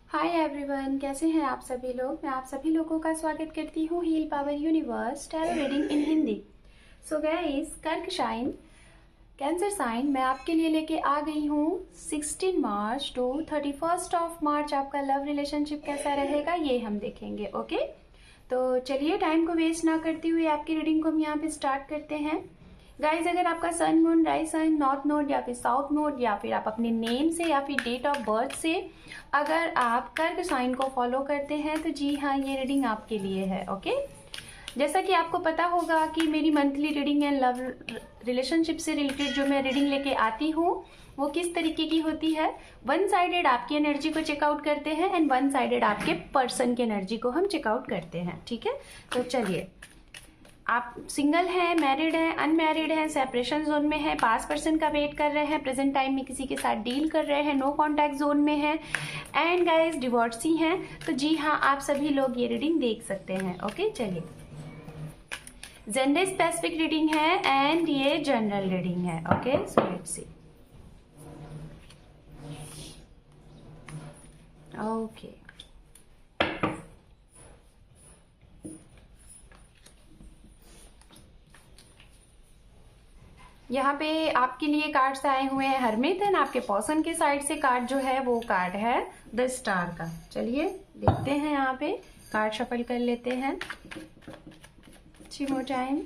Hi everyone, कैसे हैं आप सभी लोग। मैं आप सभी लोगों का स्वागत करती हूँ heal power universe tarot reading in Hindi. So guys, कर्क साइन, कैंसर साइन मैं आपके लिए लेके आ गई हूँ 16 मार्च टू 31 ऑफ मार्च। आपका लव रिलेशनशिप कैसा रहेगा ये हम देखेंगे। ओके, तो चलिए टाइम को वेस्ट ना करते हुए आपकी रीडिंग को हम यहाँ पे स्टार्ट करते हैं। गाइज, अगर आपका sun moon rise sign north node या फिर साउथ नोड या फिर आप अपने नेम से या फिर डेट ऑफ बर्थ से अगर आप कर्क साइन को फॉलो करते हैं तो जी हाँ, ये रीडिंग आपके लिए है। ओके, जैसा कि आपको पता होगा कि मेरी monthly reading and love relationship से रिलेटेड जो मैं रीडिंग लेके आती हूँ वो किस तरीके की होती है। वन साइडेड आपकी एनर्जी को चेकआउट करते हैं एंड वन साइडेड आपके पर्सन की एनर्जी को हम चेकआउट करते हैं। ठीक है, तो चलिए, आप सिंगल हैं, मैरिड हैं, अनमैरिड हैं, सेपरेशन जोन में हैं, पास पर्सन का वेट कर रहे हैं, प्रेजेंट टाइम में किसी के साथ डील कर रहे हैं, नो कांटेक्ट जोन में हैं, एंड गाइस डिवोर्सी हैं, तो जी हाँ, आप सभी लोग ये रीडिंग देख सकते हैं। ओके, चलिए, जेंडर स्पेसिफिक रीडिंग है एंड ये जनरल रीडिंग है। Okay, so let's see. Okay, यहाँ पे आपके लिए कार्ड्स आए हुए हैं हरमित, एंड आपके पर्सन के साइड से कार्ड जो है वो कार्ड है द स्टार का। चलिए देखते हैं, यहाँ पे कार्ड शफल कर लेते हैं। ची more time.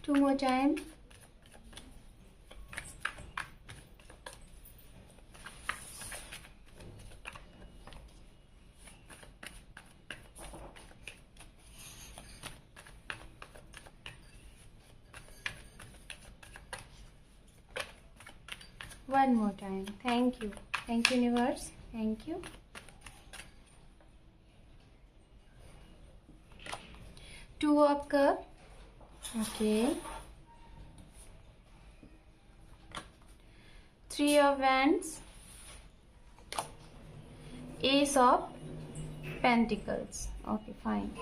Two more time. One more time. Thank you. Thank you, universe. Thank you. Two of cups. Okay. Three of wands. Ace of pentacles. Okay, fine.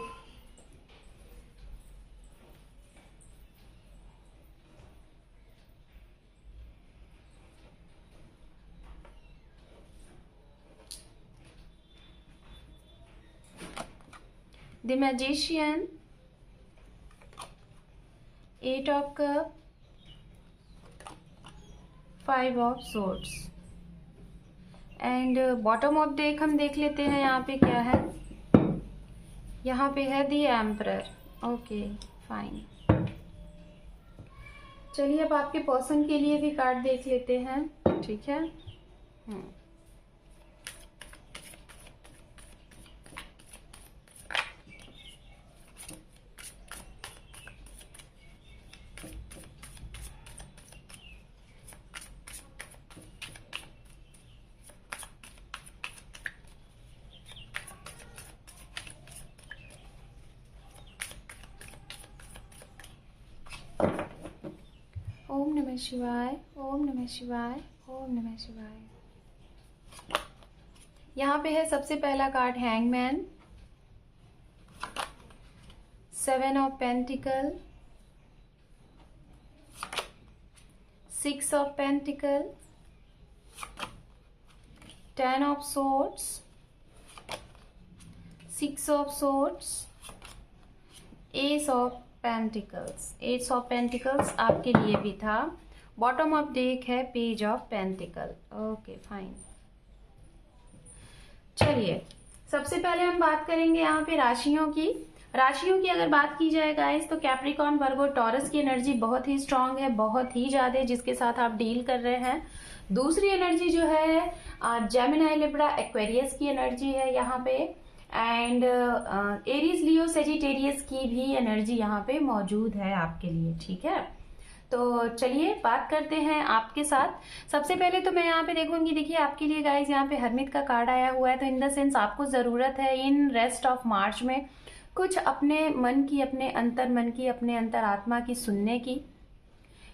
The Magician, Eight of Cups, Five of Swords, and bottom of deck हम देख लेते हैं यहाँ पे क्या है। यहाँ पे है दी एम्परर। Okay, fine. चलिए अब आपके पर्सन के लिए भी कार्ड देख लेते हैं। ठीक है, ओम नमः शिवाय, ओम नमः शिवाय, ओम नमः शिवाय। यहाँ पे है सबसे पहला card hangman, seven of pentacle, six of pentacle, ten of swords, six of swords, S of pentacles. S of pentacles आपके लिए भी था। बॉटम ऑफ डेक है page of pentacle. Okay, fine. चलिए, सबसे पहले हम बात करेंगे यहाँ पे राशियों की। राशियों की अगर बात की जाए गाइस, तो कैप्रिकॉर्न, वर्गो, टॉरस की एनर्जी बहुत ही स्ट्रांग है, बहुत ही ज्यादा, जिसके साथ आप डील कर रहे हैं। दूसरी एनर्जी जो है जेमिनी, लिब्रा, एक्वेरियस की एनर्जी है यहाँ पे, एंड एरीज, लियो, सेजिटेरियस की भी एनर्जी यहाँ पे मौजूद है आपके लिए। ठीक है, तो चलिए बात करते हैं आपके साथ। सबसे पहले तो मैं यहाँ पे देखूंगी, देखिए आपके लिए गाइस यहाँ पे हरमित का कार्ड आया हुआ है, तो इन द सेंस आपको जरूरत है इन रेस्ट ऑफ मार्च में कुछ अपने मन की, अपने अंतर मन की, अपने अंतर आत्मा की सुनने की,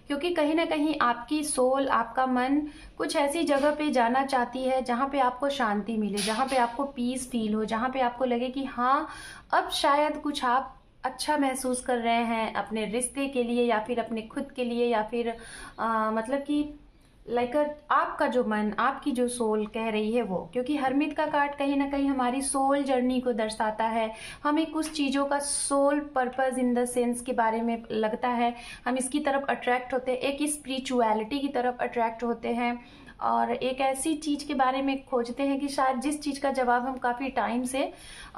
क्योंकि कहीं ना कहीं आपकी सोल, आपका मन कुछ ऐसी जगह पे जाना चाहती है जहाँ पे आपको शांति मिले, जहाँ पे आपको पीस फील हो, जहाँ पे आपको लगे कि हाँ अब शायद कुछ आप अच्छा महसूस कर रहे हैं अपने रिश्ते के लिए या फिर अपने खुद के लिए, या फिर मतलब कि लाइक आपका जो मन, आपकी जो सोल कह रही है वो, क्योंकि हरमित का कार्ड कहीं ना कहीं हमारी सोल जर्नी को दर्शाता है। हमें कुछ चीज़ों का soul purpose in the sense के बारे में लगता है, हम इसकी तरफ अट्रैक्ट होते हैं, एक स्पिरिचुअलिटी की तरफ अट्रैक्ट होते हैं, और एक ऐसी चीज़ के बारे में खोजते हैं कि शायद जिस चीज़ का जवाब हम काफ़ी टाइम से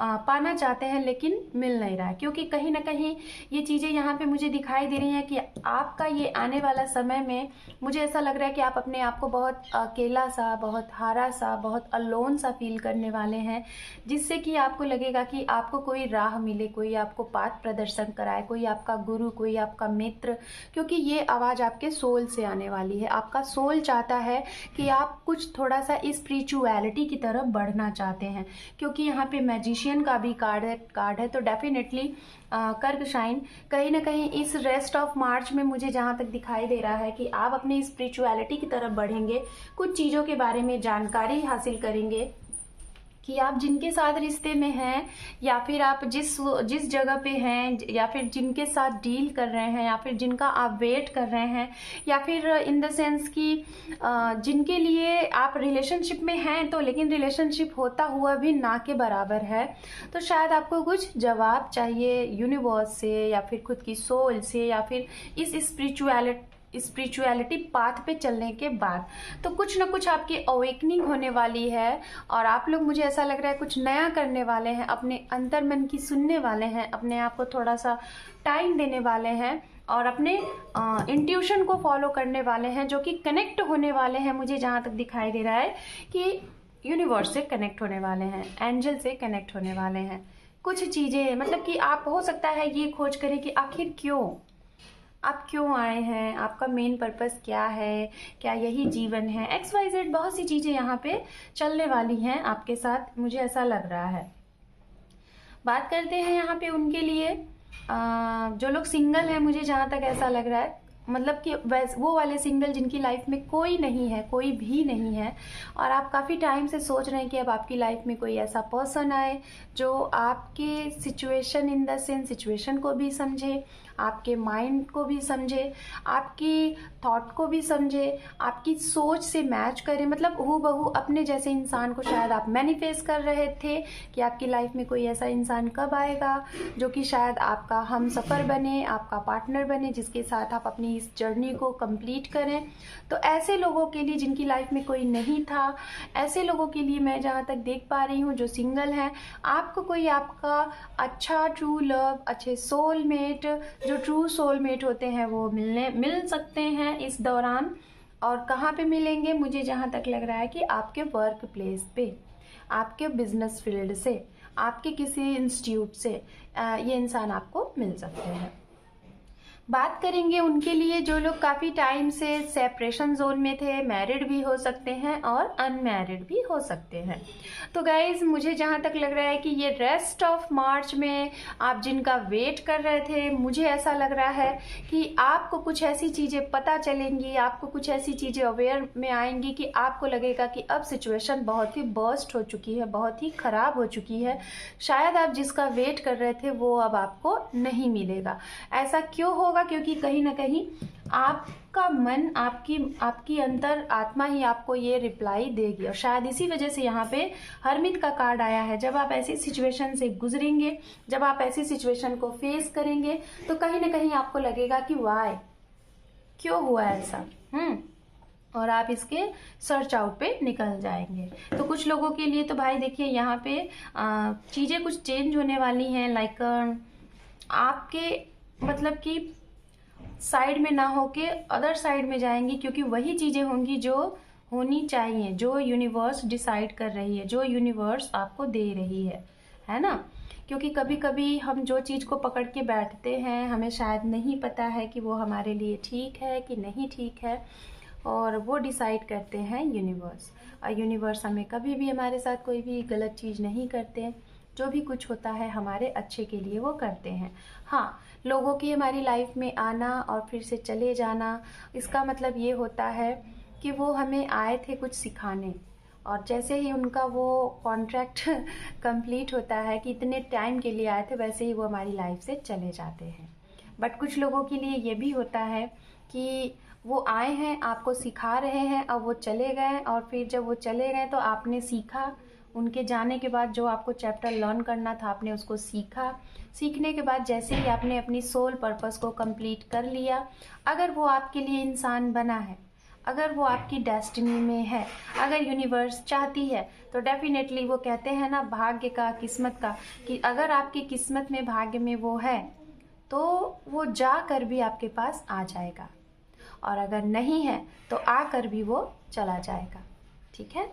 पाना चाहते हैं लेकिन मिल नहीं रहा है। क्योंकि कहीं ना कहीं ये चीज़ें यहाँ पे मुझे दिखाई दे रही हैं कि आपका ये आने वाला समय में मुझे ऐसा लग रहा है कि आप अपने आप को बहुत अकेला सा, बहुत हारा सा, बहुत अलोन सा फील करने वाले हैं, जिससे कि आपको लगेगा कि आपको कोई राह मिले, कोई आपको पाथ प्रदर्शन कराए, कोई आपका गुरु, कोई आपका मित्र। क्योंकि ये आवाज़ आपके सोल से आने वाली है। आपका सोल चाहता है कि आप कुछ थोड़ा सा स्पिरिचुअलिटी की तरफ बढ़ना चाहते हैं। क्योंकि यहाँ पे मैजिशियन का भी कार्ड है, तो डेफिनेटली कर्क साइन कहीं ना कहीं इस रेस्ट ऑफ मार्च में मुझे जहाँ तक दिखाई दे रहा है कि आप अपनी स्पिरिचुअलिटी की तरफ बढ़ेंगे, कुछ चीज़ों के बारे में जानकारी हासिल करेंगे कि आप जिनके साथ रिश्ते में हैं, या फिर आप जिस जगह पे हैं, या फिर जिनके साथ डील कर रहे हैं, या फिर जिनका आप वेट कर रहे हैं, या फिर इन द सेंस कि जिनके लिए आप रिलेशनशिप में हैं तो लेकिन रिलेशनशिप होता हुआ भी ना के बराबर है, तो शायद आपको कुछ जवाब चाहिए यूनिवर्स से, या फिर खुद की सोल से, या फिर इस स्पिरिचुअलिटी पाथ पे चलने के बाद। तो कुछ ना कुछ आपकी अवेकनिंग होने वाली है, और आप लोग, मुझे ऐसा लग रहा है, कुछ नया करने वाले हैं, अपने अंतर मन की सुनने वाले हैं, अपने आप को थोड़ा सा टाइम देने वाले हैं, और अपने इंट्यूशन को फॉलो करने वाले हैं, जो कि कनेक्ट होने वाले हैं। मुझे जहाँ तक दिखाई दे रहा है कि यूनिवर्स से कनेक्ट होने वाले हैं, एंजल से कनेक्ट होने वाले हैं। कुछ चीज़ें, मतलब कि आप हो सकता है ये खोज करें कि आखिर आप क्यों आए हैं, आपका मेन पर्पस क्या है, क्या यही जीवन है, XYZ बहुत सी चीज़ें यहाँ पे चलने वाली हैं आपके साथ, मुझे ऐसा लग रहा है। बात करते हैं यहाँ पे उनके लिए जो लोग सिंगल हैं। मुझे जहाँ तक ऐसा लग रहा है, मतलब कि वो वाले सिंगल जिनकी लाइफ में कोई नहीं है, कोई भी नहीं है, और आप काफ़ी टाइम से सोच रहे हैं कि अब आपकी लाइफ में कोई ऐसा पर्सन आए जो आपके situation in the sense situation को भी समझे, आपके माइंड को भी समझे, आपकी थॉट को भी समझे, आपकी सोच से मैच करे। मतलब हूबहू अपने जैसे इंसान को शायद आप मैनिफेस्ट कर रहे थे कि आपकी लाइफ में कोई ऐसा इंसान कब आएगा जो कि शायद आपका हमसफ़र बने, आपका पार्टनर बने, जिसके साथ आप अपनी इस जर्नी को कंप्लीट करें। तो ऐसे लोगों के लिए जिनकी लाइफ में कोई नहीं था, ऐसे लोगों के लिए मैं जहाँ तक देख पा रही हूँ, जो सिंगल हैं, आपको कोई आपका अच्छा ट्रू लव, अच्छे सोलमेट, जो ट्रू सोलमेट होते हैं वो मिल सकते हैं इस दौरान। और कहाँ पे मिलेंगे, मुझे जहाँ तक लग रहा है कि आपके वर्क प्लेस पे, आपके बिजनेस फील्ड से, आपके किसी इंस्टीट्यूट से ये इंसान आपको मिल सकते हैं। बात करेंगे उनके लिए जो लोग काफ़ी टाइम से सेपरेशन जोन में थे, मैरिड भी हो सकते हैं और अनमैरिड भी हो सकते हैं। तो गाइज मुझे जहाँ तक लग रहा है कि ये रेस्ट ऑफ मार्च में आप जिनका वेट कर रहे थे, मुझे ऐसा लग रहा है कि आपको कुछ ऐसी चीज़ें पता चलेंगी, आपको कुछ ऐसी चीज़ें अवेयर में आएंगी कि आपको लगेगा कि अब सिचुएशन बहुत ही बर्स्ट हो चुकी है, बहुत ही ख़राब हो चुकी है। शायद आप जिसका वेट कर रहे थे वो अब आपको नहीं मिलेगा। ऐसा क्यों होगा? क्योंकि कहीं ना कहीं आपका मन, आपकी अंतर आत्मा ही आपको ये रिप्लाई देगी, और शायद इसी वजह से यहाँ पे हरमित का कार्ड आया है। जब आप ऐसी सिचुएशन से गुजरेंगे, जब आप ऐसी सिचुएशन को फेस करेंगे, तो कहीं ना कहीं आपको लगेगा कि वाई, क्यों हुआ ऐसा, और आप इसके सर्च आउट पे निकल जाएंगे। तो कुछ लोगों के लिए तो भाई देखिए यहाँ पे चीज़ें कुछ चेंज होने वाली हैं, लाइक आपके मतलब कि साइड में ना होके अदर साइड में जाएंगी, क्योंकि वही चीज़ें होंगी जो होनी चाहिए, जो यूनिवर्स डिसाइड कर रही है, जो यूनिवर्स आपको दे रही है ना। क्योंकि कभी कभी हम जो चीज़ को पकड़ के बैठते हैं, हमें शायद नहीं पता है कि वो हमारे लिए ठीक है कि नहीं ठीक है, और वो डिसाइड करते हैं यूनिवर्स। और यूनिवर्स हमें कभी भी हमारे साथ कोई भी गलत चीज़ नहीं करते, जो भी कुछ होता है हमारे अच्छे के लिए वो करते हैं। हाँ, लोगों की हमारी लाइफ में आना और फिर से चले जाना, इसका मतलब ये होता है कि वो हमें आए थे कुछ सिखाने, और जैसे ही उनका वो कॉन्ट्रैक्ट कंप्लीट होता है कि इतने टाइम के लिए आए थे, वैसे ही वो हमारी लाइफ से चले जाते हैं। बट कुछ लोगों के लिए ये भी होता है कि वो आए हैं, आपको सिखा रहे हैं, अब वो चले गए, और फिर जब वो चले गए तो आपने सीखा, उनके जाने के बाद जो आपको चैप्टर लर्न करना था आपने उसको सीखा। सीखने के बाद जैसे ही आपने अपनी सोल पर्पस को कंप्लीट कर लिया, अगर वो आपके लिए इंसान बना है, अगर वो आपकी डेस्टिनी में है, अगर यूनिवर्स चाहती है, तो डेफिनेटली वो कहते हैं ना भाग्य का, किस्मत का, कि अगर आपकी किस्मत में, भाग्य में वो है तो वो जाकर भी आपके पास आ जाएगा, और अगर नहीं है तो आकर भी वो चला जाएगा। ठीक है।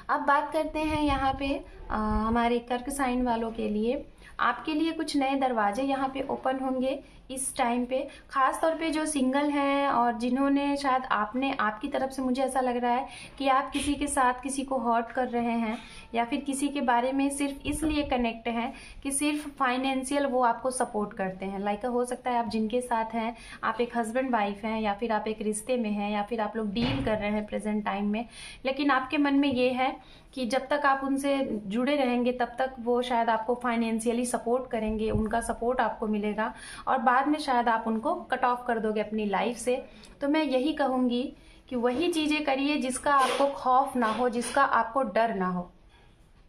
अब बात करते हैं यहाँ पे हमारे कर्क साइन वालों के लिए। आपके लिए कुछ नए दरवाजे यहाँ पे ओपन होंगे इस टाइम पे, खास तौर पे जो सिंगल हैं और जिन्होंने शायद आपकी तरफ से, मुझे ऐसा लग रहा है कि आप किसी के साथ किसी को हर्ट कर रहे हैं, या फिर किसी के बारे में सिर्फ इसलिए कनेक्ट हैं कि सिर्फ फाइनेंशियल वो आपको सपोर्ट करते हैं। लाइक हो सकता है आप जिनके साथ हैं, आप एक हस्बैंड वाइफ हैं, या फिर आप एक रिश्ते में हैं, या फिर आप लोग डील कर रहे हैं प्रेजेंट टाइम में, लेकिन आपके मन में ये है कि जब तक आप उनसे जुड़े रहेंगे तब तक वो शायद आपको फाइनेंशियली सपोर्ट करेंगे, उनका सपोर्ट आपको मिलेगा, और बाद में शायद आप उनको कट ऑफ कर दोगे अपनी लाइफ से। तो मैं यही कहूँगी कि वही चीज़ें करिए जिसका आपको खौफ ना हो, जिसका आपको डर ना हो।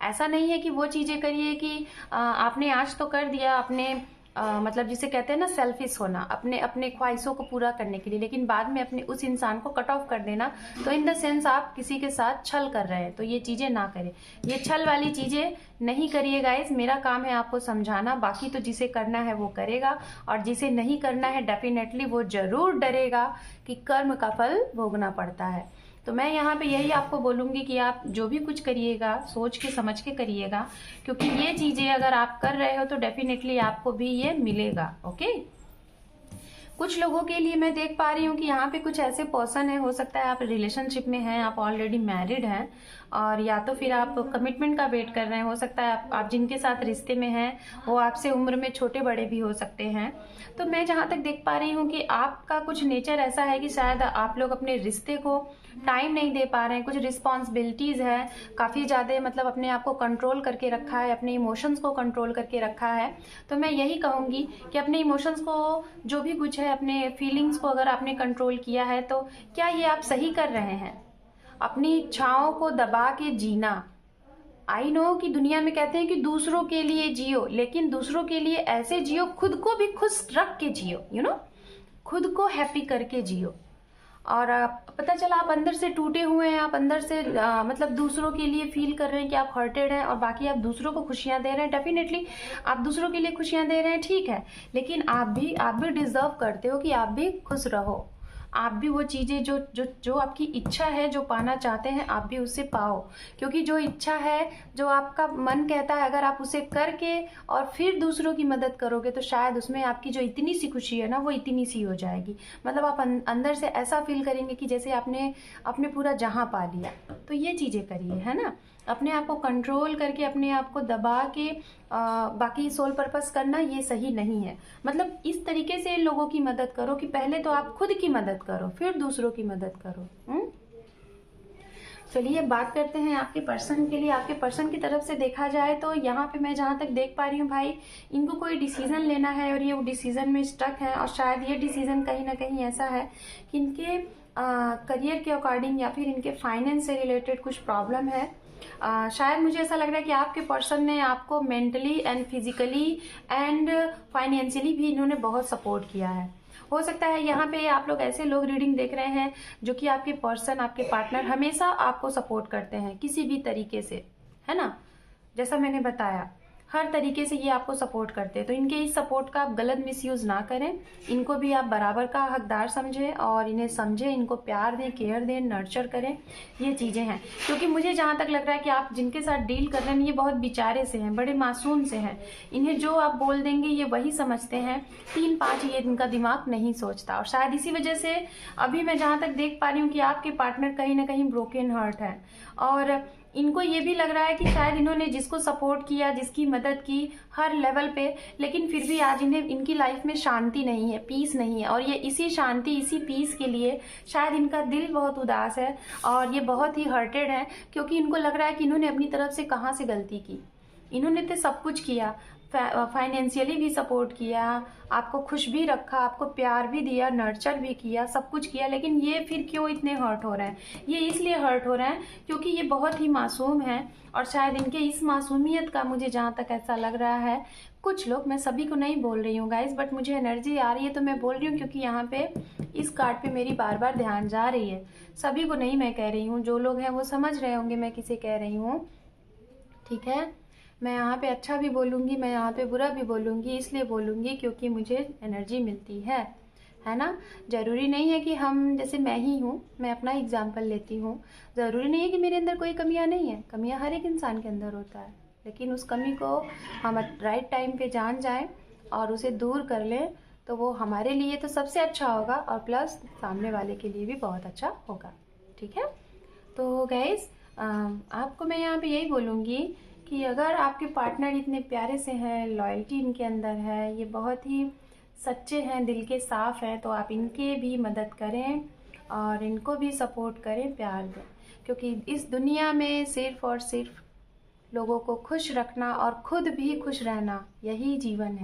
ऐसा नहीं है कि वो चीज़ें करिए कि आपने आज तो कर दिया, अपने मतलब जिसे कहते हैं ना सेल्फिश होना, अपने अपने ख्वाहिशों को पूरा करने के लिए, लेकिन बाद में अपने उस इंसान को कट ऑफ कर देना, तो इन द सेंस आप किसी के साथ छल कर रहे हैं। तो ये चीज़ें ना करें, ये छल वाली चीज़ें नहीं करिए गाइस। मेरा काम है आपको समझाना, बाकी तो जिसे करना है वो करेगा, और जिसे नहीं करना है डेफिनेटली वो जरूर डरेगा कि कर्म का फल भोगना पड़ता है। तो मैं यहाँ पे यही आपको बोलूँगी कि आप जो भी कुछ करिएगा सोच के समझ के करिएगा, क्योंकि ये चीज़ें अगर आप कर रहे हो तो डेफिनेटली आपको भी ये मिलेगा। ओके। कुछ लोगों के लिए मैं देख पा रही हूँ कि यहाँ पे कुछ ऐसे पर्सन है, हो सकता है आप रिलेशनशिप में हैं, आप ऑलरेडी मैरिड हैं, और या तो फिर आप कमिटमेंट का वेट कर रहे हैं। हो सकता है आप जिनके साथ रिश्ते में हैं वो आपसे उम्र में छोटे बड़े भी हो सकते हैं। तो मैं जहाँ तक देख पा रही हूँ कि आपका कुछ नेचर ऐसा है कि शायद आप लोग अपने रिश्ते को टाइम नहीं दे पा रहे हैं, कुछ रिस्पॉन्सिबिलिटीज़ है, काफ़ी ज़्यादा मतलब अपने आप को कंट्रोल करके रखा है, अपने इमोशंस को कंट्रोल करके रखा है। तो मैं यही कहूँगी कि अपने इमोशंस को, जो भी कुछ है, अपने फीलिंग्स को अगर आपने कंट्रोल किया है तो क्या ये आप सही कर रहे हैं? अपनी इच्छाओं को दबा के जीना, आई नो कि दुनिया में कहते हैं कि दूसरों के लिए जियो, लेकिन दूसरों के लिए ऐसे जियो, खुद को भी खुश रख के जियो, खुद को हैप्पी करके जियो। और पता चला आप अंदर से टूटे हुए हैं, आप अंदर से मतलब दूसरों के लिए फील कर रहे हैं कि आप हर्टेड हैं, और बाकी आप दूसरों को खुशियां दे रहे हैं। डेफिनेटली आप दूसरों के लिए खुशियां दे रहे हैं, ठीक है, लेकिन आप भी डिजर्व करते हो कि आप भी खुश रहो, आप भी वो चीज़ें जो जो जो आपकी इच्छा है, जो पाना चाहते हैं, आप भी उसे पाओ। क्योंकि जो इच्छा है, जो आपका मन कहता है, अगर आप उसे करके और फिर दूसरों की मदद करोगे तो शायद उसमें आपकी जो इतनी सी खुशी है ना, वो इतनी सी हो जाएगी। मतलब आप अंदर से ऐसा फील करेंगे कि जैसे आपने पूरा जहां पा लिया। तो ये चीज़ें करिए, है ना। अपने आप को कंट्रोल करके, अपने आप को दबा के बाकी सोल पर्पस करना ये सही नहीं है। मतलब इस तरीके से लोगों की मदद करो कि पहले तो आप खुद की मदद करो, फिर दूसरों की मदद करो। चलिए बात करते हैं आपके पर्सन के लिए। आपके पर्सन की तरफ से देखा जाए तो यहाँ पे मैं जहाँ तक देख पा रही हूँ भाई, इनको कोई डिसीजन लेना है और ये वो डिसीजन में स्टक है, और शायद ये डिसीजन कहीं ना कहीं ऐसा है कि इनके करियर के अकॉर्डिंग या फिर इनके फाइनेंस से रिलेटेड कुछ प्रॉब्लम है। शायद मुझे ऐसा लग रहा है कि आपके पर्सन ने आपको mentally and physically and financially भी इन्होंने बहुत सपोर्ट किया है। हो सकता है यहाँ पे आप लोग ऐसे लोग रीडिंग देख रहे हैं जो कि आपके पर्सन, आपके पार्टनर हमेशा आपको सपोर्ट करते हैं किसी भी तरीके से, है ना। जैसा मैंने बताया, हर तरीके से ये आपको सपोर्ट करते हैं। तो इनके इस सपोर्ट का आप गलत मिसयूज ना करें, इनको भी आप बराबर का हकदार समझें और इन्हें समझें, इनको प्यार दें, केयर दें, नर्चर करें। ये चीज़ें हैं, क्योंकि मुझे जहाँ तक लग रहा है कि आप जिनके साथ डील कर रहे हैं ये बहुत बेचारे से हैं, बड़े मासूम से हैं। इन्हें जो आप बोल देंगे ये वही समझते हैं, 3-5 ये इनका दिमाग नहीं सोचता। और शायद इसी वजह से अभी मैं जहाँ तक देख पा रही हूँ कि आपके पार्टनर कहीं ना कहीं ब्रोकन हार्ट है, और इनको ये भी लग रहा है कि शायद इन्होंने जिसको सपोर्ट किया, जिसकी मदद की हर लेवल पे, लेकिन फिर भी आज इन्हें इनकी लाइफ में शांति नहीं है, पीस नहीं है। और ये इसी शांति, इसी पीस के लिए शायद इनका दिल बहुत उदास है और ये बहुत ही हर्टेड है, क्योंकि इनको लग रहा है कि इन्होंने अपनी तरफ से कहाँ से गलती की। इन्होंने तो सब कुछ किया, फाइनेंशियली भी सपोर्ट किया, आपको खुश भी रखा, आपको प्यार भी दिया, नर्चर भी किया, सब कुछ किया, लेकिन ये फिर क्यों इतने हर्ट हो रहे हैं? ये इसलिए हर्ट हो रहे हैं क्योंकि ये बहुत ही मासूम हैं और शायद इनके इस मासूमियत का, मुझे जहाँ तक ऐसा लग रहा है, कुछ लोग, मैं सभी को नहीं बोल रही हूँ गाइज, बट मुझे एनर्जी आ रही है तो मैं बोल रही हूँ, क्योंकि यहाँ पे इस कार्ड पे मेरी बार बार ध्यान जा रही है। सभी को नहीं मैं कह रही हूँ, जो लोग हैं वो समझ रहे होंगे मैं किसे कह रही हूँ, ठीक है। मैं यहाँ पे अच्छा भी बोलूँगी, मैं यहाँ पे बुरा भी बोलूँगी, इसलिए बोलूँगी क्योंकि मुझे एनर्जी मिलती है ना। ज़रूरी नहीं है कि हम, जैसे मैं ही हूँ, मैं अपना एग्जाम्पल लेती हूँ, ज़रूरी नहीं है कि मेरे अंदर कोई कमियाँ नहीं है। कमियाँ हर एक इंसान के अंदर होता है, लेकिन उस कमी को हम राइट टाइम पे जान जाएं और उसे दूर कर लें तो वो हमारे लिए तो सबसे अच्छा होगा और प्लस सामने वाले के लिए भी बहुत अच्छा होगा, ठीक है। तो गाइस, आपको मैं यहाँ पे यही बोलूँगी कि अगर आपके पार्टनर इतने प्यारे से हैं, लॉयल्टी इनके अंदर है, ये बहुत ही सच्चे हैं, दिल के साफ़ हैं, तो आप इनके भी मदद करें और इनको भी सपोर्ट करें, प्यार दें, क्योंकि इस दुनिया में सिर्फ़ और सिर्फ लोगों को खुश रखना और खुद भी खुश रहना, यही जीवन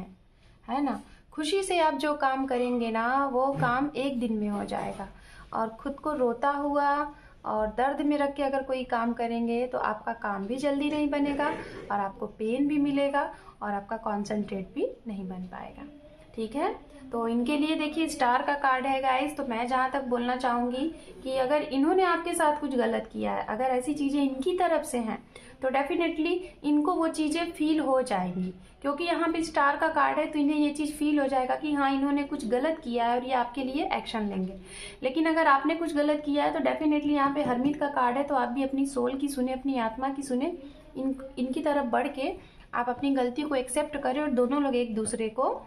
है ना। खुशी से आप जो काम करेंगे ना, वो काम एक दिन में हो जाएगा, और खुद को रोता हुआ और दर्द में रख के अगर कोई काम करेंगे तो आपका काम भी जल्दी नहीं बनेगा और आपको पेन भी मिलेगा और आपका कॉन्सेंट्रेट भी नहीं बन पाएगा, ठीक है। तो इनके लिए देखिए स्टार का कार्ड है गाइस। तो मैं जहाँ तक बोलना चाहूँगी कि अगर इन्होंने आपके साथ कुछ गलत किया है, अगर ऐसी चीज़ें इनकी तरफ से हैं, तो डेफिनेटली इनको वो चीज़ें फील हो जाएंगी, क्योंकि यहाँ पे स्टार का कार्ड है, तो इन्हें ये चीज़ फील हो जाएगा कि हाँ, इन्होंने कुछ गलत किया है और ये आपके लिए एक्शन लेंगे। लेकिन अगर आपने कुछ गलत किया है तो डेफिनेटली यहाँ पे हरमिट का कार्ड है, तो आप भी अपनी सोल की सुने, अपनी आत्मा की सुने, इनकी तरफ बढ़ के आप अपनी गलतियों को एक्सेप्ट करें और दोनों लोग एक दूसरे को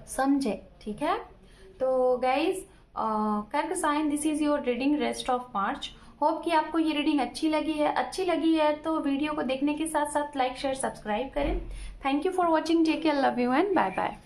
समझे, ठीक है। तो गाइज, कर्क sign, this is your reading rest of March. Hope कि आपको ये रीडिंग अच्छी लगी है तो वीडियो को देखने के साथ साथ लाइक, शेयर, सब्सक्राइब करें। Thank you for watching, take care, love you and bye bye.